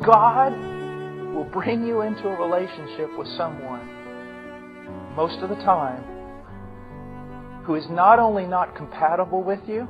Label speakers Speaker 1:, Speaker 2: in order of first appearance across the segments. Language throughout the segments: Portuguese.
Speaker 1: God will bring you into a relationship with someone, most of the time, who is not only not compatible with you,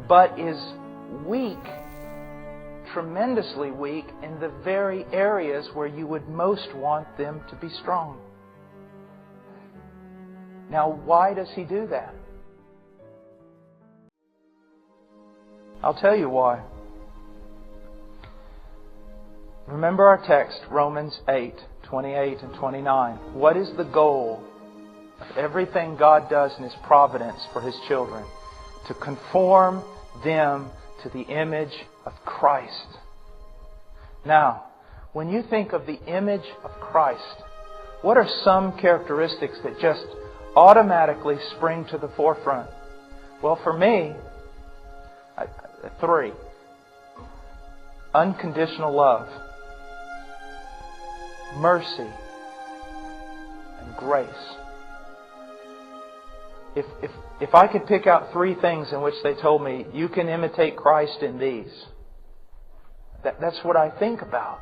Speaker 1: but is weak, tremendously weak, in the very areas where you would most want them to be strong. Now, why does He do that? I'll tell you why. Remember our text, Romans 8:28 and 29. What is the goal of everything God does in His providence for His children? To conform them to the image of Christ. Now, when you think of the image of Christ, what are some characteristics that just automatically spring to the forefront? Well, for me, 3. Unconditional love, mercy, and grace. If I could pick out 3 things in which they told me, you can imitate Christ in these, that's what I think about.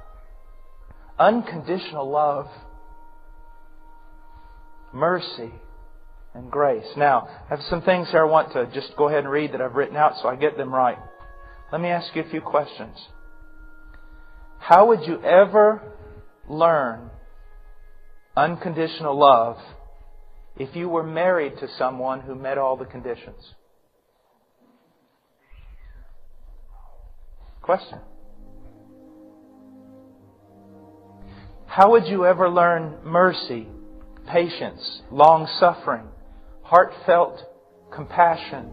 Speaker 1: Unconditional love, mercy, and grace. Now, I have some things here I want to just go ahead and read that I've written out so I get them right. Let me ask you a few questions. How would you ever learn unconditional love if you were married to someone who met all the conditions? Question. How would you ever learn mercy, patience, long-suffering, heartfelt compassion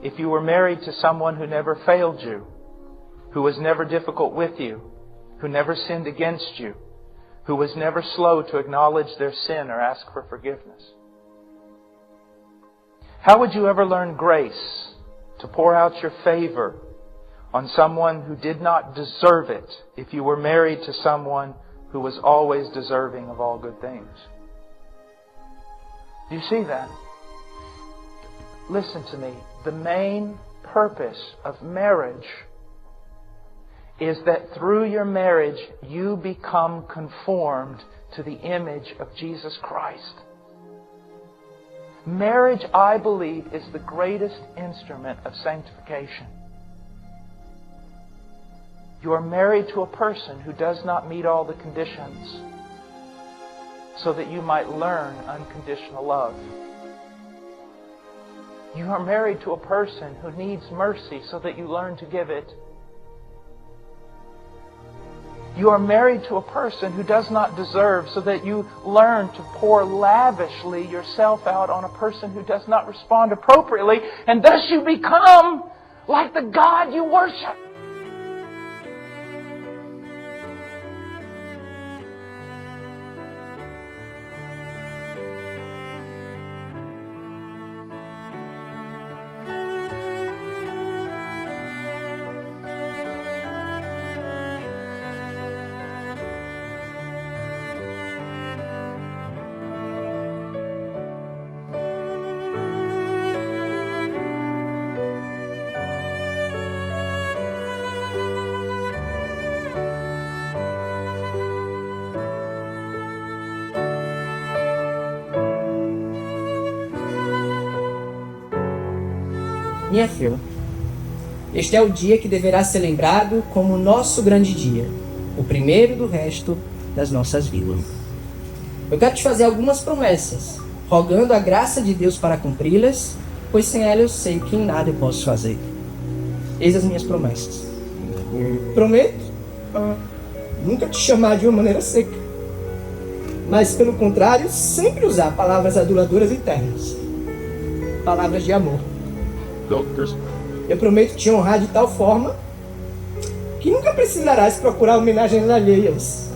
Speaker 1: if you were married to someone who never failed you, who was never difficult with you, who never sinned against you, who was never slow to acknowledge their sin or ask for forgiveness? How would you ever learn grace, to pour out your favor on someone who did not deserve it if you were married to someone who was always deserving of all good things? Do you see that? Listen to me. The main purpose of marriage is that through your marriage you become conformed to the image of Jesus Christ. Marriage, I believe, is the greatest instrument of sanctification. You are married to a person who does not meet all the conditions so that you might learn unconditional love. You are married to a person who needs mercy so that you learn to give it. You are married to a person who does not deserve so that you learn to pour lavishly yourself out on a person who does not respond appropriately, and thus you become like the God you worship.
Speaker 2: Minha filha, este é o dia que deverá ser lembrado como o nosso grande dia, o primeiro do resto das nossas vidas. Eu quero te fazer algumas promessas, rogando a graça de Deus para cumpri-las, pois sem ela eu sei que em nada eu posso fazer. Eis as minhas promessas. Prometo nunca te chamar de uma maneira seca, mas pelo contrário, sempre usar palavras aduladoras e ternas, palavras de amor. Eu prometo te honrar de tal forma que nunca precisarás procurar homenagens alheias.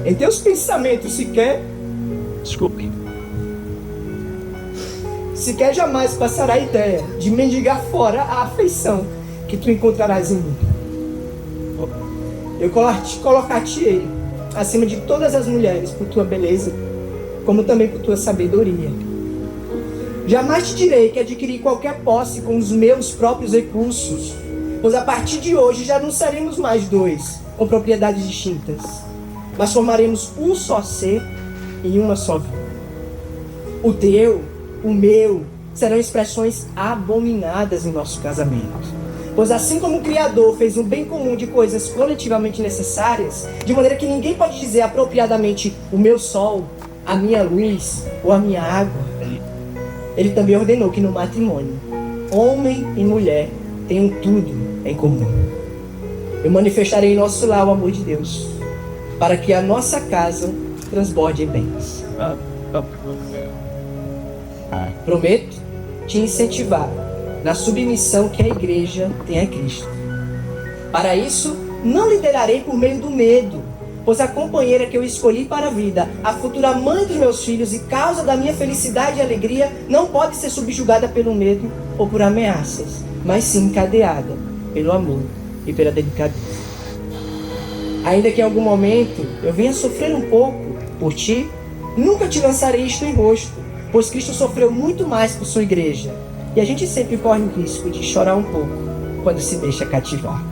Speaker 2: Em teus pensamentos sequer jamais passará a ideia de mendigar fora a afeição que tu encontrarás em mim. Eu colocar-te-ei acima de todas as mulheres por tua beleza, como também por tua sabedoria. Jamais te direi que adquiri qualquer posse com os meus próprios recursos, Pois a partir de hoje já não seremos mais dois, com propriedades distintas, mas formaremos um só ser e uma só vida. O teu, o meu, serão expressões abominadas em nosso casamento. Pois assim como o Criador fez um bem comum de coisas coletivamente necessárias, de maneira que ninguém pode dizer apropriadamente o meu sol, a minha luz ou a minha água, Ele também ordenou que no matrimônio, homem e mulher tenham tudo em comum. Eu manifestarei em nosso lar o amor de Deus, para que a nossa casa transborde em bens. Prometo te incentivar na submissão que a igreja tem a Cristo. Para isso, não liderarei por meio do medo, pois a companheira que eu escolhi para a vida, a futura mãe dos meus filhos e causa da minha felicidade e alegria, não pode ser subjugada pelo medo ou por ameaças, mas sim encadeada pelo amor e pela delicadeza. Ainda que em algum momento eu venha sofrer um pouco por ti, nunca te lançarei isto em rosto, pois Cristo sofreu muito mais por sua igreja. E a gente sempre corre o risco de chorar um pouco quando se deixa cativar.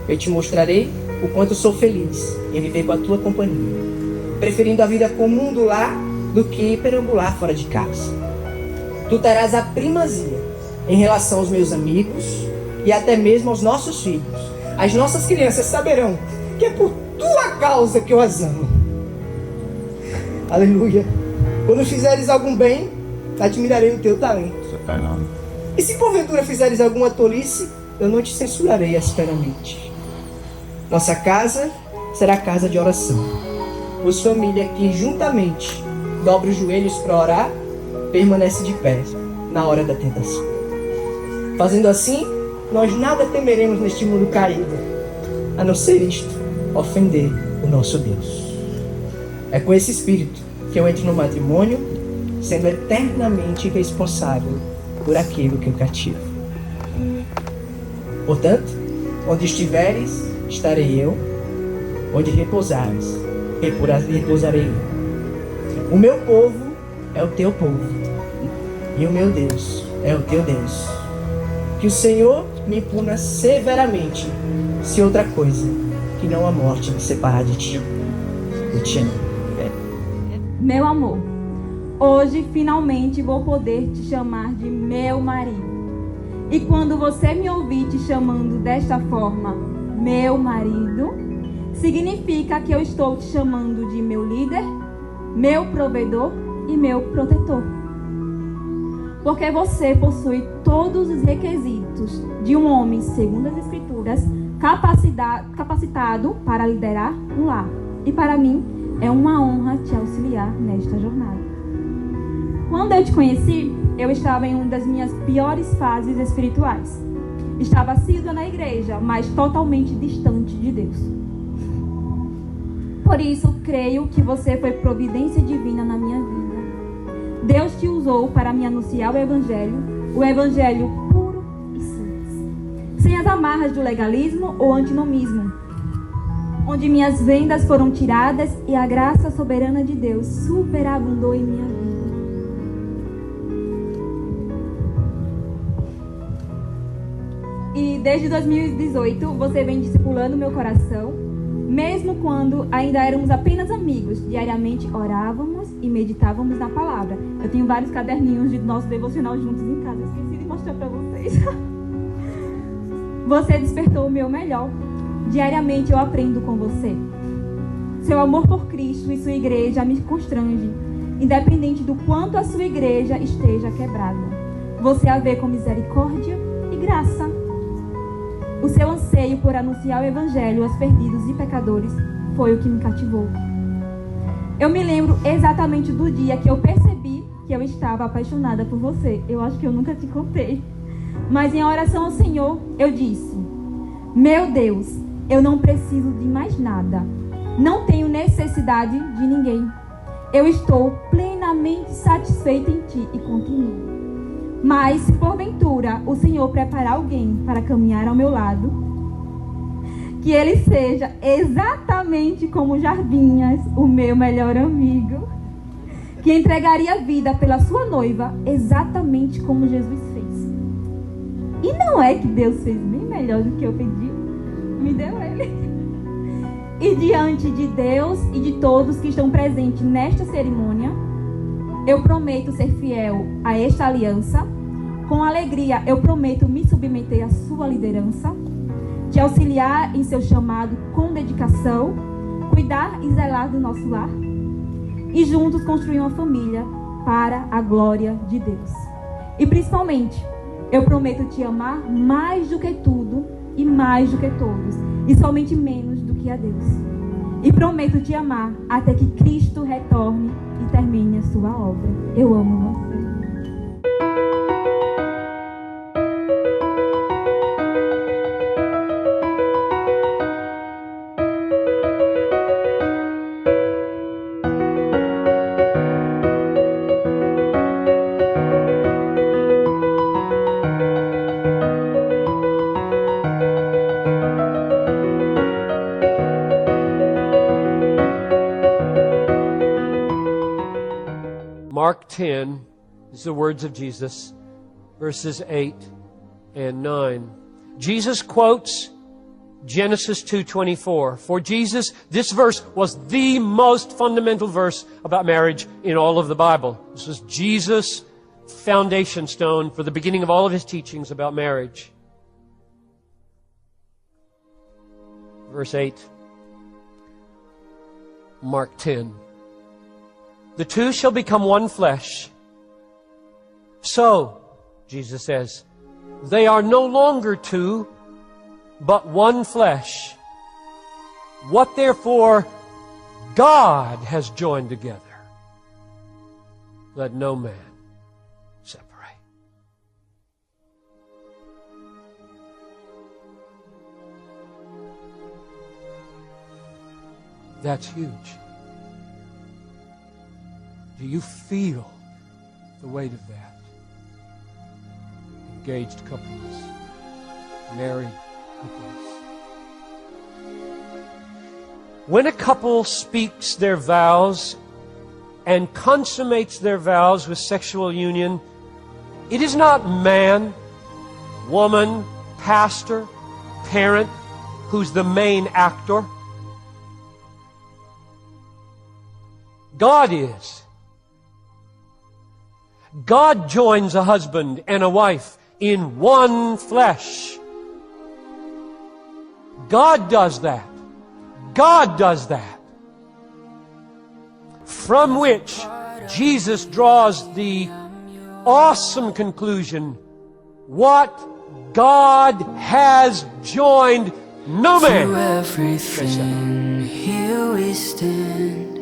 Speaker 2: Eu te mostrarei o quanto sou feliz em viver com a tua companhia, preferindo a vida comum do lar do que perambular fora de casa. Tu terás a primazia em relação aos meus amigos e até mesmo aos nossos filhos. As nossas crianças saberão que é por tua causa que eu as amo. Aleluia. Quando fizeres algum bem, admirarei o teu talento. E se porventura fizeres alguma tolice, eu não te censurarei asperamente. Nossa casa será casa de oração, pois família que juntamente dobra os joelhos para orar, permanece de pé na hora da tentação. Fazendo assim, nós nada temeremos neste mundo caído, a não ser isto, ofender o nosso Deus. É com esse espírito que eu entro no matrimônio, sendo eternamente responsável por aquilo que eu cativo. Portanto, onde estiveres, estarei eu. Onde repousares, repousarei eu. O meu povo é o teu povo, e o meu Deus é o teu Deus. Que o Senhor me puna severamente, se outra coisa que não a morte me separar de ti. Eu te amo.
Speaker 3: Meu amor, hoje finalmente vou poder te chamar de meu marido. E quando você me ouvir te chamando desta forma, meu marido, significa que eu estou te chamando de meu líder, meu provedor e meu protetor. Porque você possui todos os requisitos de um homem, segundo as Escrituras, capacitado para liderar um lar. E para mim, é uma honra te auxiliar nesta jornada. Quando eu te conheci, eu estava em uma das minhas piores fases espirituais. Estava assídua na igreja, mas totalmente distante de Deus. Por isso, creio que você foi providência divina na minha vida. Deus te usou para me anunciar o evangelho puro e simples, sem as amarras do legalismo ou antinomismo, onde minhas vendas foram tiradas e a graça soberana de Deus superabundou em minha vida. E desde 2018 você vem discipulando meu coração, mesmo quando ainda éramos apenas amigos. Diariamente orávamos e meditávamos na palavra. Eu tenho vários caderninhos de nosso devocional juntos em casa, esqueci de mostrar para vocês. Você despertou o meu melhor. Diariamente eu aprendo com você. Seu amor por Cristo e sua igreja me constrange, independente do quanto a sua igreja esteja quebrada. Você a vê com misericórdia e graça. O seu anseio por anunciar o evangelho aos perdidos e pecadores foi o que me cativou. Eu me lembro exatamente do dia que eu percebi que eu estava apaixonada por você. Eu acho que eu nunca te contei. Mas em oração ao Senhor, eu disse: meu Deus, eu não preciso de mais nada. Não tenho necessidade de ninguém. Eu estou plenamente satisfeita em ti e continuo. Mas se porventura o Senhor preparar alguém para caminhar ao meu lado, que ele seja exatamente como Jarbinhas, o meu melhor amigo, que entregaria a vida pela sua noiva, exatamente como Jesus fez. E não é que Deus fez bem melhor do que eu pedi? Me deu ele. E diante de Deus e de todos que estão presentes nesta cerimônia, eu prometo ser fiel a esta aliança. Com alegria, eu prometo me submeter à sua liderança, te auxiliar em seu chamado com dedicação, cuidar e zelar do nosso lar e juntos construir uma família para a glória de Deus. E principalmente, eu prometo te amar mais do que tudo e mais do que todos, e somente menos do que a Deus. E prometo te amar até que Cristo retorne e termine a sua obra. Eu amo você.
Speaker 4: Mark 10 is the words of Jesus, verses 8 and 9. Jesus quotes Genesis 2:24. For Jesus, this verse was the most fundamental verse about marriage in all of the Bible. This was Jesus' foundation stone for the beginning of all of his teachings about marriage. Verse 8, Mark 10. The two shall become one flesh. So, Jesus says, they are no longer two, but one flesh. What therefore God has joined together, let no man separate. That's huge. Do you feel the weight of that? Engaged couples, married couples. When a couple speaks their vows and consummates their vows with sexual union, it is not man, woman, pastor, parent who's the main actor. God is. God joins a husband and a wife in one flesh. God does that. God does that. From which Jesus draws the awesome conclusion, what God has joined, no man.
Speaker 5: Through everything, here we stand.